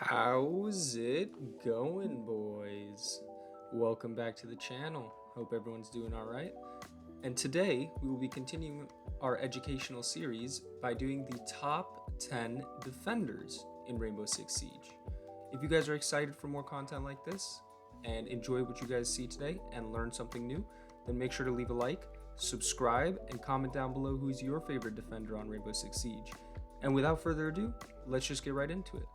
How's it going, boys? Welcome back to the channel. Hope everyone's doing all right. And today we will be continuing our educational series by doing the top 10 defenders in Rainbow Six Siege. If you guys are excited for more content like this and enjoy what you guys see today and learn something new, then make sure to leave a like, subscribe, and comment down below who's your favorite defender on Rainbow Six Siege. And without further ado, let's just get right into it.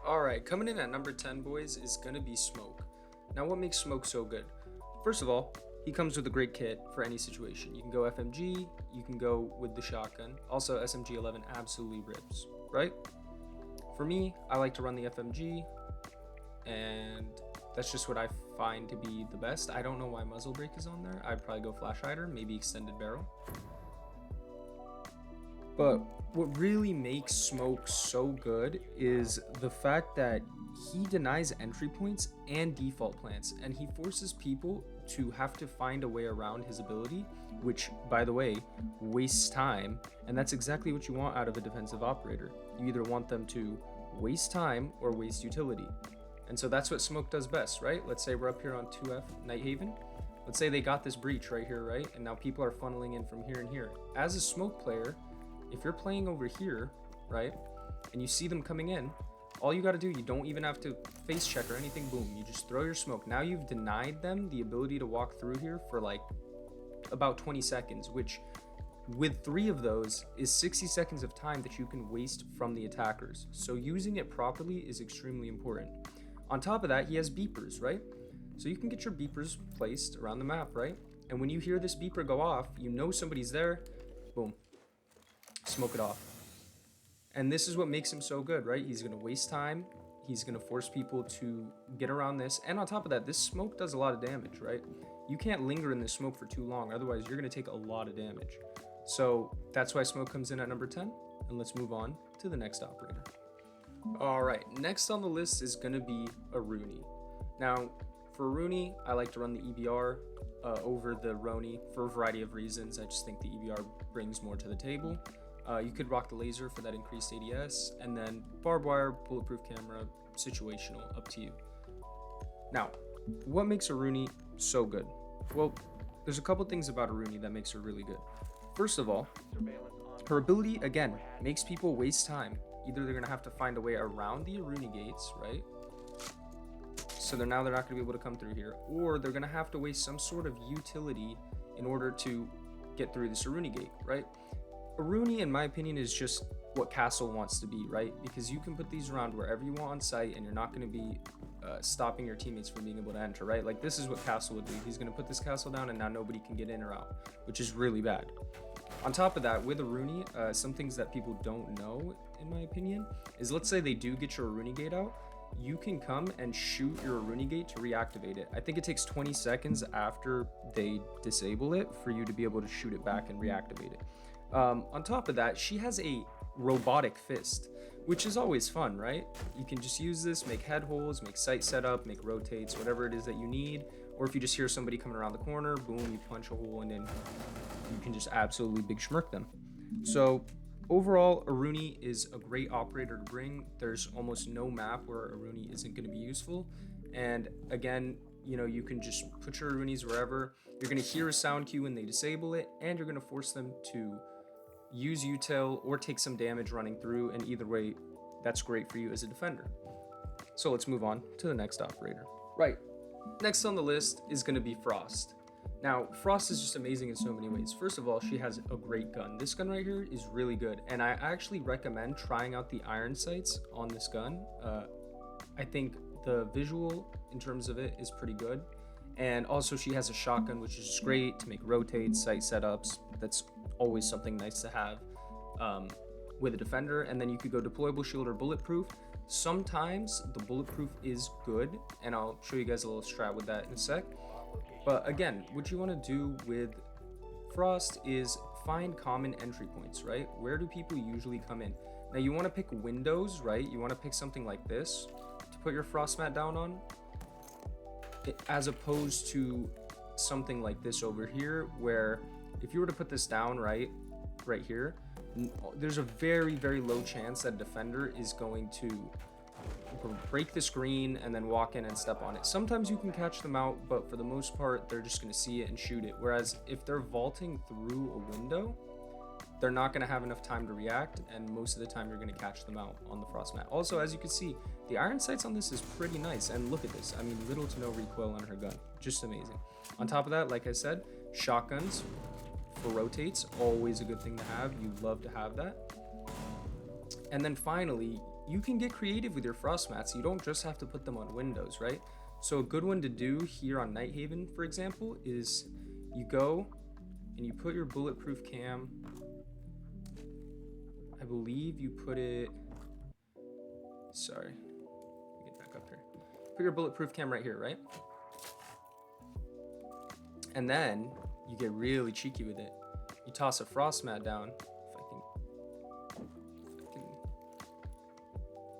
Alright, coming in at number 10, boys, is going to be Smoke. Now, what makes Smoke so good? First of all, he comes with a great kit for any situation. You can go FMG, you can go with the shotgun. Also, SMG-11 absolutely rips, right? For me, I like to run the FMG, and that's just what I find to be the best. I don't know why Muzzle Brake is on there. I'd probably go Flash Hider, maybe Extended Barrel. But what really makes Smoke so good is the fact that he denies entry points and default plants, and he forces people to have to find a way around his ability, which, by the way, wastes time, and that's exactly what you want out of a defensive operator. You either want them to waste time or waste utility. And so that's what Smoke does best, right? Let's say we're up here on 2F Night Haven. Let's say they got this breach right here, right? And now people are funneling in from here and here. As a Smoke player, if you're playing over here, right, and you see them coming in, all you got to do, you don't even have to face check or anything, boom, you just throw your smoke. Now you've denied them the ability to walk through here for like about 20 seconds, which with 3 of those is 60 seconds of time that you can waste from the attackers. So using it properly is extremely important. On top of that, he has beepers, right? So you can get your beepers placed around the map, right? And when you hear this beeper go off, you know somebody's there, boom. Smoke it off. And this is what makes him so good, right? He's going to waste time. He's going to force people to get around this. And on top of that, this smoke does a lot of damage, right? You can't linger in this smoke for too long. Otherwise, you're going to take a lot of damage. So that's why Smoke comes in at number 10. And let's move on to the next operator. All right, next on the list is going to be Aruni. Now, for Aruni, I like to run the EBR over the Roni for a variety of reasons. I just think the EBR brings more to the table. You could rock the laser for that increased ADS, and then barbed wire, bulletproof camera, situational, up to you. Now, what makes Aruni so good? Well, there's a couple things about Aruni that makes her really good. First of all, her ability, again, makes people waste time. Either they're going to have to find a way around the Aruni gates, right? So they're not going to be able to come through here, or they're going to have to waste some sort of utility in order to get through this Aruni gate, right? Aruni, in my opinion, is just what Castle wants to be, right? Because you can put these around wherever you want on site, and you're not going to be stopping your teammates from being able to enter, right? Like, this is what Castle would do. He's going to put this castle down, and now nobody can get in or out, which is really bad. On top of that, with Aruni, some things that people don't know, in my opinion, is let's say they do get your Aruni gate out, you can come and shoot your Aruni gate to reactivate it. I think it takes 20 seconds after they disable it for you to be able to shoot it back and reactivate it. On top of that, she has a robotic fist, which is always fun, right? You can just use this, make head holes, make sight setup, make rotates, whatever it is that you need. Or if you just hear somebody coming around the corner, boom, you punch a hole and then you can just absolutely big schmirk them. So overall, Aruni is a great operator to bring. There's almost no map where Aruni isn't going to be useful. And again, you know, you can just put your Arunis wherever. You're going to hear a sound cue when they disable it, and you're going to force them to use util or take some damage running through, and either way, that's great for you as a defender. So let's move on to the next operator. Right, next on the list is going to be Frost. Now, Frost is just amazing in so many ways. First of all, she has a great gun. This gun right here is really good, and I actually recommend trying out the iron sights on this gun. I think the visual in terms of it is pretty good, and also she has a shotgun, which is just great to make rotates, sight setups. That's always something nice to have with a defender. And then you could go deployable shield or bulletproof. Sometimes the bulletproof is good, and I'll show you guys a little strat with that in a sec. But again, what you want to do with Frost is find common entry points, right? Where do people usually come in? Now you want to pick windows, right? You want to pick something like this to put your Frost mat down on, as opposed to something like this over here, where if you were to put this down right here, there's a very, very low chance that defender is going to break the screen and then walk in and step on it. Sometimes you can catch them out, but for the most part, they're just going to see it and shoot it. Whereas if they're vaulting through a window, they're not going to have enough time to react, and most of the time you're going to catch them out on the frost mat. Also, as you can see, the iron sights on this is pretty nice, and look at this. I mean, little to no recoil on her gun. Just amazing. On top of that, like I said, shotguns for rotates, always a good thing to have. You love to have that. And then finally, you can get creative with your frost mats. You don't just have to put them on windows, right? So a good one to do here on Night Haven, for example, is you go and you put your bulletproof cam. I believe you put it, sorry, let me get back up here. Put your bulletproof cam right here, right? And then you get really cheeky with it. You toss a frost mat down.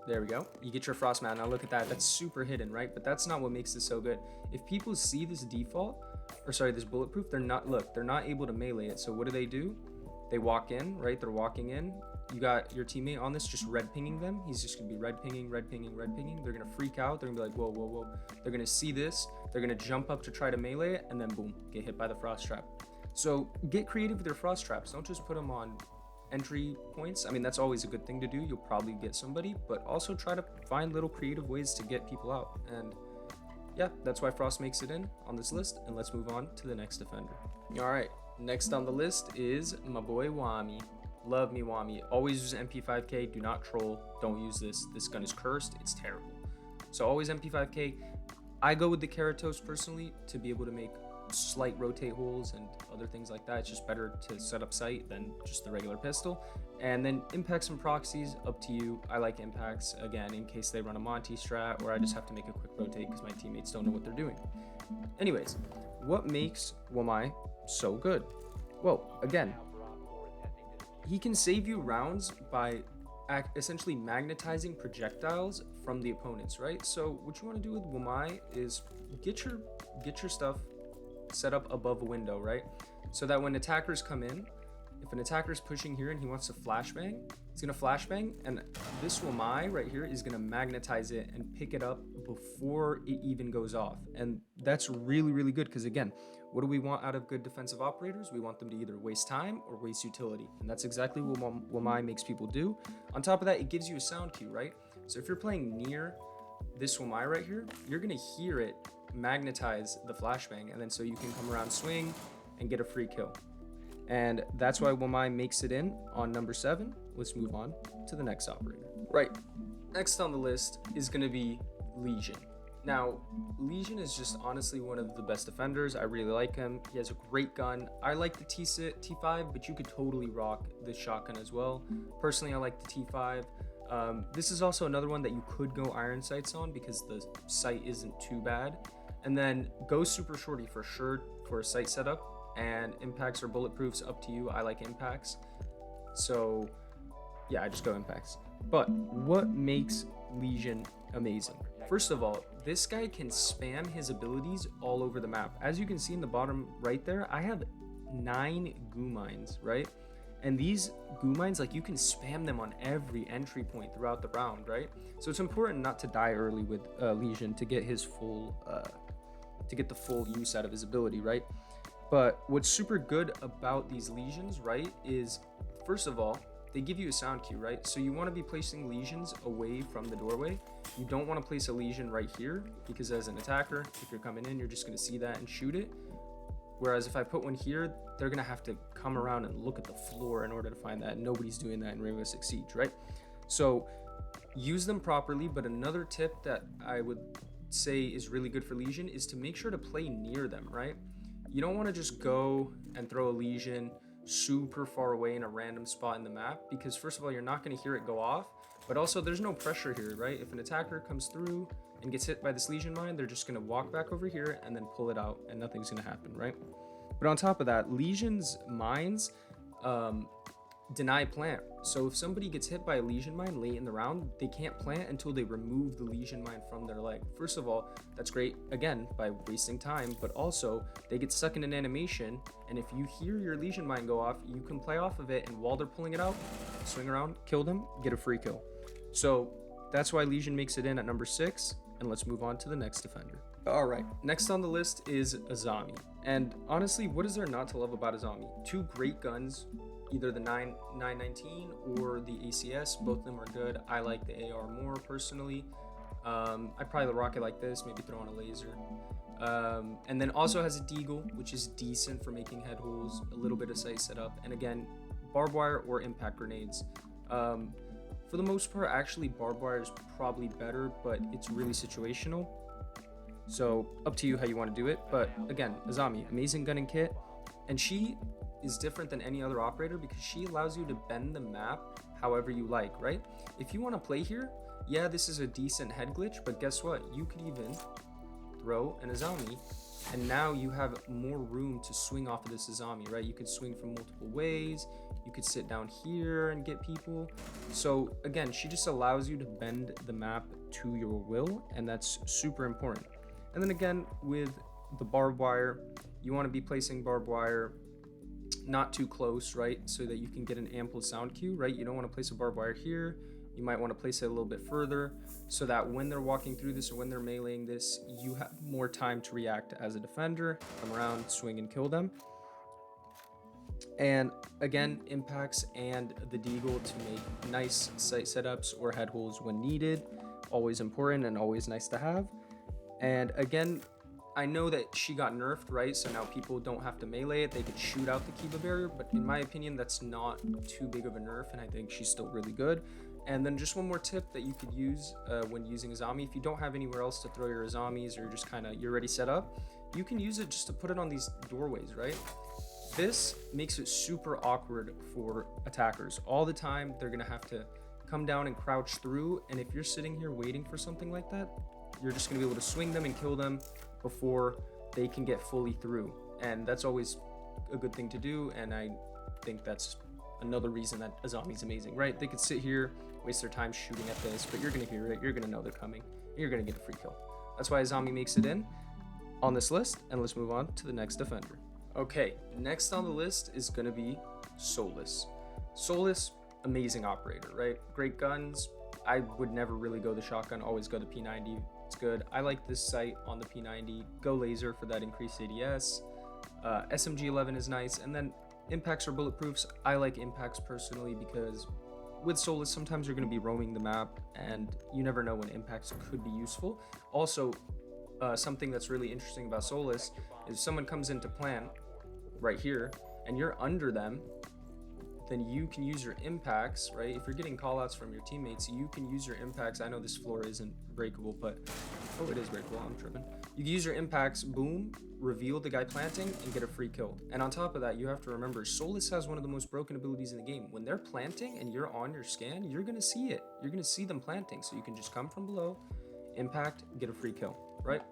There we go. You get your frost mat. Now look at that. That's super hidden, right? But that's not what makes this so good. If people see this default, or sorry, this bulletproof, they're not able to melee it. So what do? They walk in, right? They're walking in. You got your teammate on this, just red pinging them. He's just gonna be red pinging, red pinging, red pinging. They're gonna freak out. They're gonna be like, whoa, whoa, whoa. They're gonna see this. They're gonna jump up to try to melee it, and then boom, get hit by the frost trap. So get creative with your frost traps. Don't just put them on entry points. I mean, that's always a good thing to do. You'll probably get somebody, but also try to find little creative ways to get people out. And yeah, that's why Frost makes it in on this list. And let's move on to the next defender. All right, next on the list is my boy Wamai. Love me Wamai. Always use MP5K. Do not troll. Don't use this. This gun is cursed. It's terrible. So always MP5K. I go with the Keratos personally to be able to make slight rotate holes and other things like that. It's just better to set up sight than just the regular pistol. And then impacts and proxies, up to you. I like impacts, again, in case they run a Monty strat or I just have to make a quick rotate because my teammates don't know what they're doing. Anyways, what makes Wamai so good? Well, again, he can save you rounds by essentially magnetizing projectiles from the opponents, right? So what you want to do with Wamai is get your stuff set up above a window, right? So that when attackers come in, if an attacker is pushing here and he wants to flashbang, he's gonna flashbang, and this Wamai right here is gonna magnetize it and pick it up before it even goes off. And that's really, really good because again, what do we want out of good defensive operators? We want them to either waste time or waste utility. And that's exactly what Wamai makes people do. On top of that, it gives you a sound cue, right? So if you're playing near this Wamai right here, you're gonna hear it magnetize the flashbang, and then so you can come around, swing, and get a free kill. And that's why Wamai makes it in on number 7. Let's move on to the next operator. Right, next on the list is going to be Lesion. Now, Lesion is just honestly one of the best defenders. I really like him. He has a great gun. I like the T5, but you could totally rock the shotgun as well. Personally, I like the T5. This is also another one that you could go iron sights on because the sight isn't too bad. And then go super shorty for sure for a sight setup, and impacts or bulletproofs, up to you. I like impacts. So yeah, I just go impacts. But what makes Lesion amazing? First of all, this guy can spam his abilities all over the map. As you can see in the bottom right there, I have 9 goo mines, right? And these goo mines, like, you can spam them on every entry point throughout the round, right? So it's important not to die early with Lesion to get his full, to get the full use out of his ability, right? But what's super good about these Lesions, right, is first of all, they give you a sound cue, right? So you want to be placing Lesions away from the doorway. You don't want to place a Lesion right here because as an attacker, if you're coming in, you're just going to see that and shoot it. Whereas if I put one here, they're going to have to come around and look at the floor in order to find that. Nobody's doing that in Rainbow Six Siege, right? So use them properly. But another tip that I would say is really good for Lesion is to make sure to play near them, right? You don't want to just go and throw a Lesion super far away in a random spot in the map, because first of all, you're not going to hear it go off, but also there's no pressure here, right? If an attacker comes through and gets hit by this Lesion mine, they're just going to walk back over here and then pull it out, and nothing's going to happen, right? But on top of that, Lesion's mines deny plant. So if somebody gets hit by a Lesion mine late in the round, they can't plant until they remove the Lesion mine from their leg. First of all, that's great, again, by wasting time, but also they get stuck in an animation, and if you hear your Lesion mine go off, you can play off of it, and while they're pulling it out, swing around, kill them, get a free kill. So that's why Lesion makes it in at number 6, and let's move on to the next defender. All right, next on the list is Azami. And honestly, what is there not to love about Azami? 2 great guns, either the 919 or the ACS. Both of them are good. I like the AR more personally. I'd probably rock it like this, maybe throw on a laser. And then also has a deagle, which is decent for making head holes, a little bit of sight setup, and again, barbed wire or impact grenades. For the most part, actually, barbed wire is probably better, but it's really situational. So up to you how you want to do it. But again, Azami, amazing gun and kit, and she is different than any other operator because she allows you to bend the map however you like, right? If you want to play here, yeah, this is a decent head glitch, but guess what? You could even throw an Azami, and now you have more room to swing off of this Azami, right? You could swing from multiple ways. You could sit down here and get people. So again, she just allows you to bend the map to your will, and that's super important. And then again, with the barbed wire, you want to be placing barbed wire not too close, right? So that you can get an ample sound cue, right? You don't want to place a barbed wire here. You might want to place it a little bit further so that when they're walking through this or when they're meleeing this, you have more time to react as a defender, come around, swing, and kill them. And again, impacts and the deagle to make nice sight setups or head holes when needed. Always important and always nice to have. And again, I know that she got nerfed, right? So now people don't have to melee it. They could shoot out the Kiba barrier, but in my opinion, that's not too big of a nerf, and I think she's still really good. And then just one more tip that you could use when using Azami, if you don't have anywhere else to throw your Azamis or just kind of you're already set up, you can use it just to put it on these doorways, right? This makes it super awkward for attackers. All the time, they're gonna have to come down and crouch through, and if you're sitting here waiting for something like that, you're just gonna be able to swing them and kill them before they can get fully through. And that's always a good thing to do, and I think that's another reason that Azami's amazing, right? They could sit here, waste their time shooting at this, but you're gonna hear it, you're gonna know they're coming, and you're gonna get a free kill. That's why Azami makes it in on this list, and let's move on to the next defender. Okay, next on the list is gonna be Solis. Solis, amazing operator, right? Great guns. I would never really go the shotgun, always go the P90. It's good. I like this sight on the P90. Go laser for that increased ADS. SMG11 is nice, and then impacts or bulletproofs. I like impacts personally because with Solis, sometimes you're going to be roaming the map, and you never know when impacts could be useful. Also, something that's really interesting about Solis is if someone comes into plant right here, and you're under them, then you can use your impacts, right? If you're getting callouts from your teammates, you can use your impacts. I know this floor isn't breakable, but oh, it is breakable. I'm tripping. You can use your impacts, boom, reveal the guy planting, and get a free kill. And on top of that, you have to remember, Solis has one of the most broken abilities in the game. When they're planting and you're on your scan, you're gonna see it. You're gonna see them planting, so you can just come from below, impact, get a free kill, right?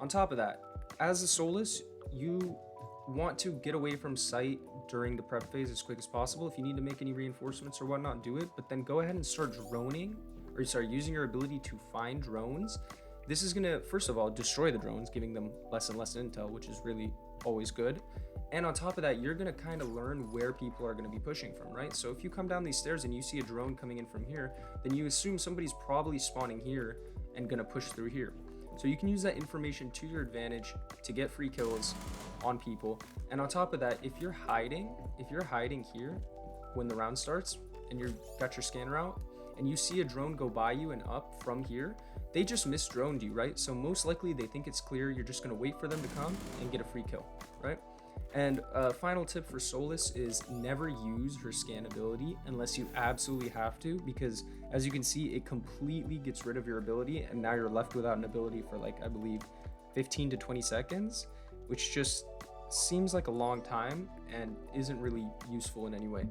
On top of that, as a Solis, you want to get away from sight during the prep phase as quick as possible. If you need to make any reinforcements or whatnot, do it, but then go ahead and start droning, or start using your ability to find drones. This is gonna, first of all, destroy the drones, giving them less and less intel, which is really always good. And on top of that, you're gonna kind of learn where people are gonna be pushing from, right? So if you come down these stairs and you see a drone coming in from here, then you assume somebody's probably spawning here and gonna push through here. So you can use that information to your advantage to get free kills on people. And on top of that, if you're hiding here when the round starts and you've got your scanner out and you see a drone go by you and up from here, they just misdroned you, right? So most likely they think it's clear. You're just gonna wait for them to come and get a free kill, right? And final tip for Solis is never use her scan ability unless you absolutely have to, because as you can see, it completely gets rid of your ability, and now you're left without an ability for, like, I believe 15 to 20 seconds, which just seems like a long time and isn't really useful in any way.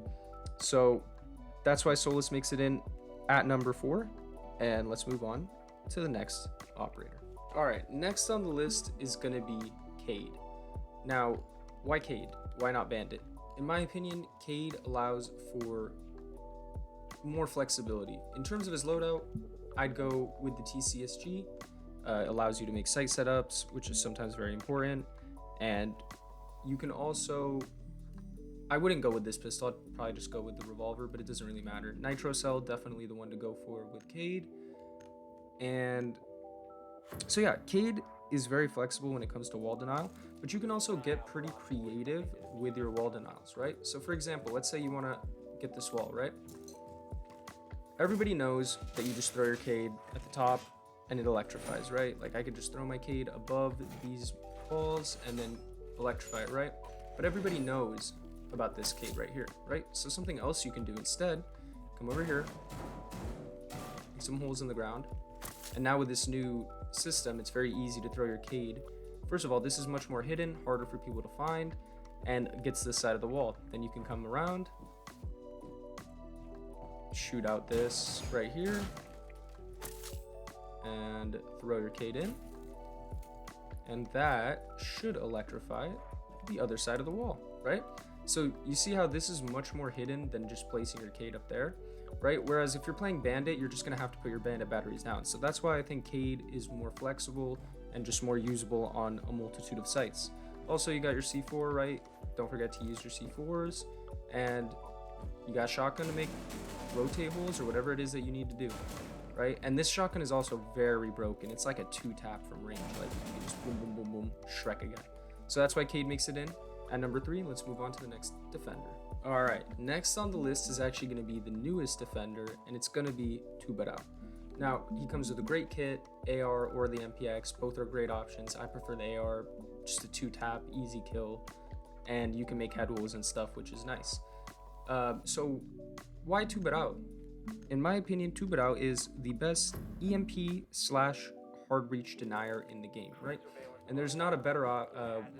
So that's why Solis makes it in at number 4, and let's move on to the next operator. All right, next on the list is gonna be Cade. Now, why Cade? Why not Bandit? In my opinion, Cade allows for more flexibility. In terms of his loadout, I'd go with the TCSG. Allows you to make site setups, which is sometimes very important. And you can also, I wouldn't go with this pistol, I'd probably just go with the revolver, but it doesn't really matter. Nitro Cell, definitely the one to go for with Cade. And so yeah, Cade is very flexible when it comes to wall denial, but you can also get pretty creative with your wall denials, right? So for example, let's say you want to get this wall, right? Everybody knows that you just throw your Cade at the top and it electrifies, right? Like I could just throw my Cade above these walls and then electrify it, right? But everybody knows about this Cade right here, right? So something else you can do instead, come over here, make some holes in the ground, and now with this new system, it's very easy to throw your Cade. First of all, this is much more hidden, harder for people to find, and gets this side of the wall. Then you can come around, shoot out this right here, and throw your Cade in, and that should electrify the other side of the wall, right? So you see how this is much more hidden than just placing your Cade up there, right? Whereas if you're playing Bandit, you're just gonna have to put your Bandit batteries down. So that's why I think Cade is more flexible and just more usable on a multitude of sites. Also, you got your C4, right? Don't forget to use your C4s, and you got shotgun to make rotate holes or whatever it is that you need to do, right? And this shotgun is also very broken. It's like a 2-tap from range, like you can just boom, boom, boom, boom, Shrek again. So that's why Cade makes it in at number 3. Let's move on to the next defender. All right, next on the list is actually going to be the newest defender, and it's going to be Tubarao. Now, he comes with a great kit, AR or the MPX. Both are great options. I prefer the AR, just a 2-tap, easy kill, and you can make head holes and stuff, which is nice. So why Tubarao? In my opinion, Tubarao is the best EMP/hard reach denier in the game, right? And there's not a better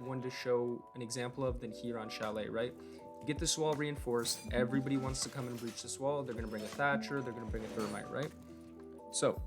one to show an example of than here on Chalet, right? You get this wall reinforced, everybody wants to come and breach this wall, they're gonna bring a Thatcher, they're gonna bring a Thermite, right? So,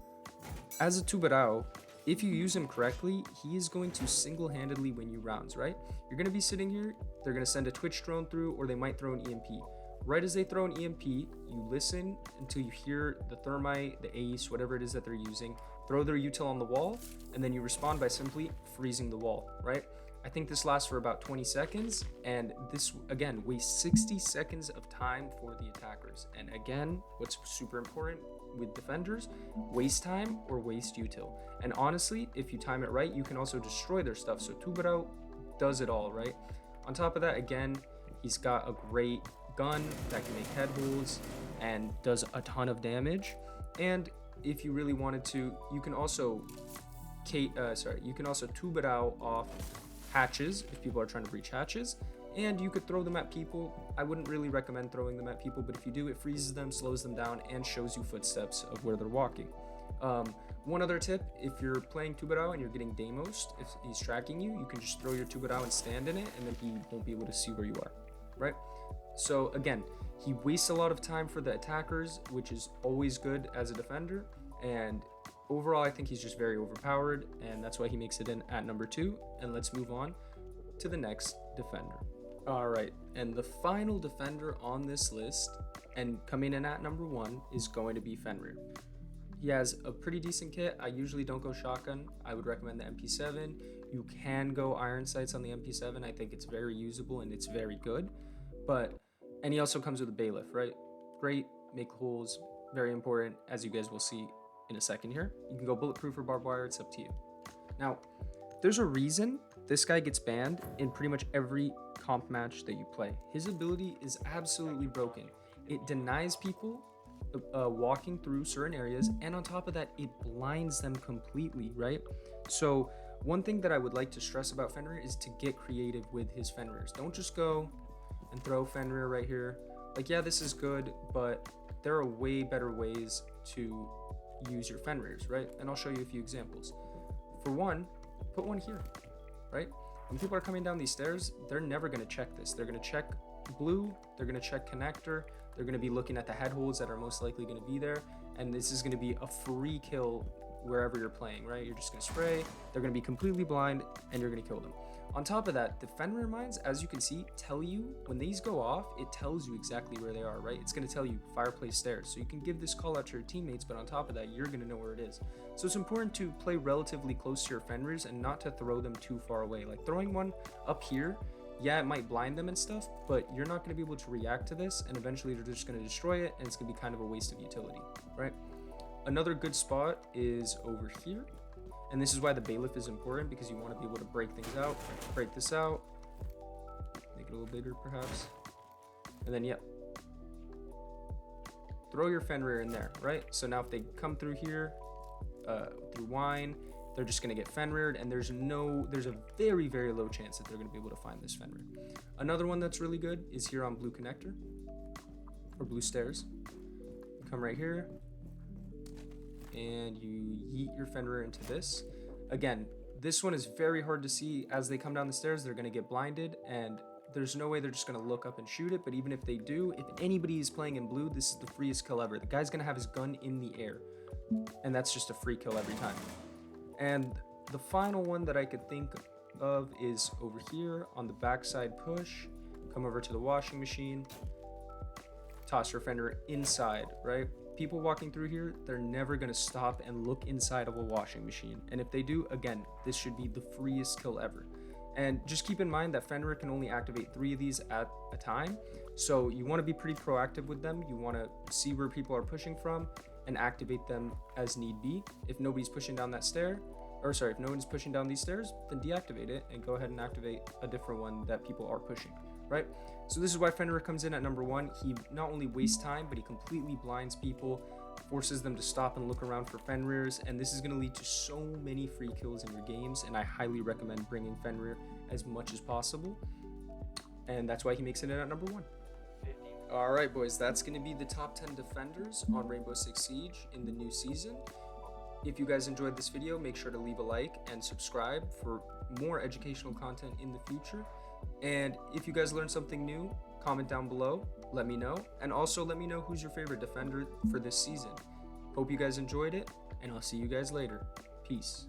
as a Tubarao, if you use him correctly, he is going to single-handedly win you rounds, right? You're gonna be sitting here, they're gonna send a Twitch drone through, or they might throw an EMP. Right as they throw an EMP, you listen until you hear the Thermite, the Ace, whatever it is that they're using, throw their util on the wall, and then you respond by simply freezing the wall, right? I think this lasts for about 20 seconds, and this, again, wastes 60 seconds of time for the attackers. And again, what's super important with defenders, waste time or waste util. And honestly, if you time it right, you can also destroy their stuff. So Tubarao does it all, right? On top of that, again, he's got a great gun that can make head holes and does a ton of damage. And if you really wanted to, you can also Tubarao off hatches if people are trying to breach hatches, and you could throw them at people. I wouldn't really recommend throwing them at people, but if you do, it freezes them, slows them down, and shows you footsteps of where they're walking. One other tip, if you're playing Tubarao and you're getting Deimosed, if he's tracking you, you can just throw your Tubarao and stand in it, and then he won't be able to see where you are, right? So again, he wastes a lot of time for the attackers, which is always good as a defender, and overall I think he's just very overpowered, and that's why he makes it in at number 2. And let's move on to the next defender. All right, and the final defender on this list, and coming in at number 1, is going to be Fenrir. He has a pretty decent kit. I usually don't go shotgun. I would recommend the MP7. You can go iron sights on the MP7. I think it's very usable and it's very good. And he also comes with a bailiff, right? Great, make holes, very important, as you guys will see in a second here. You can go bulletproof or barbed wire, it's up to you. Now, there's a reason this guy gets banned in pretty much every comp match that you play. His ability is absolutely broken. It denies people walking through certain areas, and on top of that, it blinds them completely, right? So one thing that I would like to stress about Fenrir is to get creative with his Fenrirs. Don't just go and throw Fenrir right here. Like, yeah, this is good, but there are way better ways to use your Fenrirs, right? And I'll show you a few examples. For one, put one here, right? When people are coming down these stairs, they're never going to check this. They're going to check blue, they're going to check connector, they're going to be looking at the head holes that are most likely going to be there, and this is going to be a free kill wherever you're playing, right? You're just going to spray, they're going to be completely blind, and you're going to kill them. On top of that, the Fenrir mines, as you can see, tell you, when these go off, it tells you exactly where they are, right? It's going to tell you fireplace stairs. So you can give this call out to your teammates, but on top of that, you're going to know where it is. So it's important to play relatively close to your Fenrirs and not to throw them too far away. Like throwing one up here, yeah, it might blind them and stuff, but you're not going to be able to react to this, and eventually they're just going to destroy it, and it's going to be kind of a waste of utility, right? Another good spot is over here. And this is why the bailiff is important, because you want to be able to break things out. Break this out. Make it a little bigger, perhaps. And then, yep. Throw your Fenrir in there, right? So now if they come through here, through wine, they're just going to get Fenrired, and there's a very, very low chance that they're going to be able to find this Fenrir. Another one that's really good is here on blue connector, or blue stairs. You come right here, and you yeet your Fenrir into this. Again, this one is very hard to see. As they come down the stairs, they're going to get blinded, and there's no way they're just going to look up and shoot it. But even if they do, if anybody is playing in blue, this is the freest kill ever. The guy's going to have his gun in the air, and that's just a free kill every time. And the final one that I could think of is over here on the backside push. Come over to the washing machine, toss your Fenrir inside, right? People walking through here, they're never going to stop and look inside of a washing machine. And if they do, again, this should be the freest kill ever. And just keep in mind that Fenrir can only activate 3 of these at a time. So you want to be pretty proactive with them. You want to see where people are pushing from and activate them as need be. If nobody's pushing down that stair, or sorry, if no one's pushing down these stairs, then deactivate it and go ahead and activate a different one that people are pushing, right? So this is why Fenrir comes in at number 1. He not only wastes time, but he completely blinds people, forces them to stop and look around for Fenrirs, and this is going to lead to so many free kills in your games, and I highly recommend bringing Fenrir as much as possible, and that's why he makes it in at number 1. Alright boys, that's going to be the top 10 defenders on Rainbow Six Siege in the new season. If you guys enjoyed this video, make sure to leave a like and subscribe for more educational content in the future. And if you guys learned something new, comment down below, let me know. And also let me know who's your favorite defender for this season. Hope you guys enjoyed it, and I'll see you guys later. Peace.